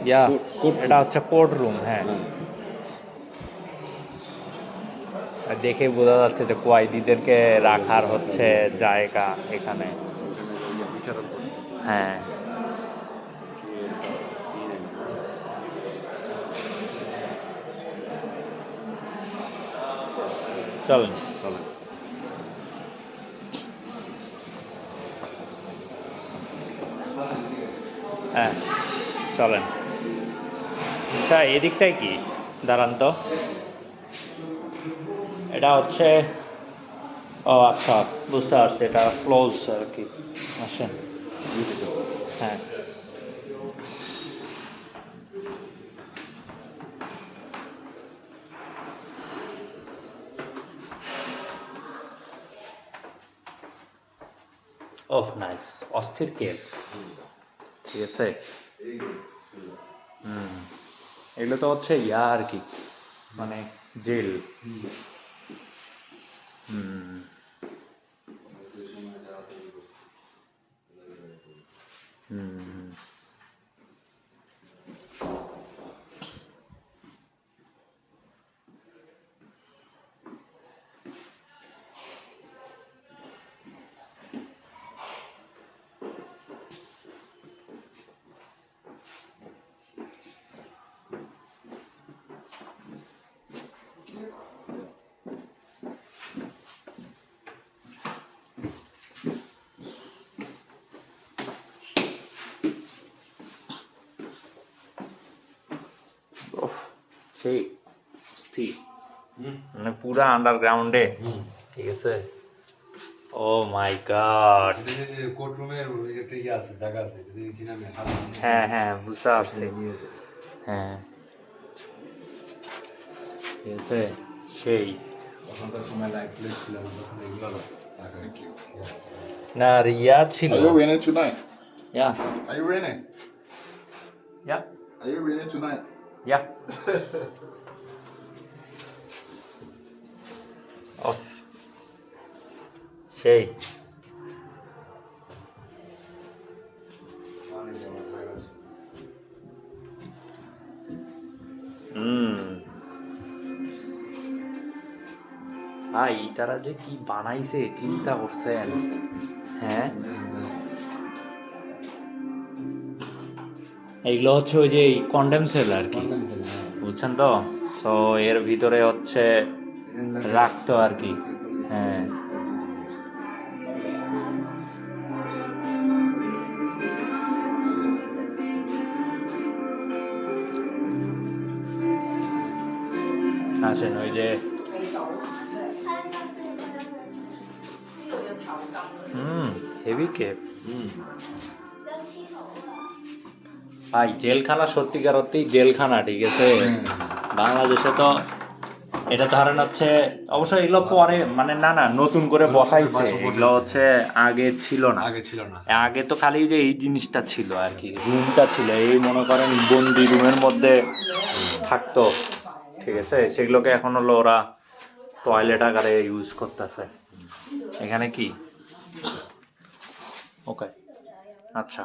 ইয়া court এটা হচ্ছে court room, হ্যাঁ। হ্যাঁ। আর দেখে বোঝা যাচ্ছে যে কয়েদিদেরকে রাখার হচ্ছে জায়গা এখানে। ওখানে বিচারক বসতো। হ্যাঁ। চলেন। চলেন। হ্যাঁ চলেন। আচ্ছা এদিকটাই কি, দাঁড়ান তো। এটা হচ্ছে, ও আচ্ছা বুঝতে পারছি, এটা ক্লোজ আর কি। আসেন। হ্যাঁ। ওহ নাইস, অস্থির কেভ, ঠিক আছে। হুম, এগুলো তো হচ্ছে ইয়া আর কি, মানে জেল। হুম। হুম। ওহ, সেই অস্থির, মানে পুরা আন্ডারগ্রাউন্ডে, ঠিক আছে। ও মাই গড। কোর্ট রুমের একটা ইয়ে আছে, জায়গা আছে, হ্যাঁ হ্যাঁ বুঝতে পারছি। হ্যাঁ ঠিক আছে, সেই। তখনকার সময় লাইফ প্লেস ছিল না, তখন এগুলো না রিয়া ছিল। Are you raining tonight? Yeah Are you raining? Yeah Are you raining tonight? Yeah of, সেই। হুম। ভাই তারা যে কি বানাইছে চিন্তা করছেন, হ্যাঁ। এইগুলো হচ্ছে ওই যে কন্ডেম সেল আর কি, বুঝছেন তো। তো এর ভিতরে হচ্ছে রাখতো আর কি, হ্যাঁ। আসেন ওই যে, হুম, হেভি কেপ। ভাই জেলখানা সত্যিকার অর্থেই জেলখানা, ঠিক আছে। বাংলাদেশে তো এটা ধরেন হচ্ছে, অবশ্যই এগুলো পরে মানে না না নতুন করে বসাইছে, এগুলো হচ্ছে আগে ছিল না। আগে ছিল না। আগে তো খালি যে এই জিনিসটা ছিল আর কি, রুমটা ছিল, এই মনে করেন বন্দি রুমের মধ্যে থাকতো, ঠিক আছে। সেগুলোকে এখন হলো ওরা টয়লেট আকারে ইউজ করতেছে। এখানে কি, ওকে, আচ্ছা।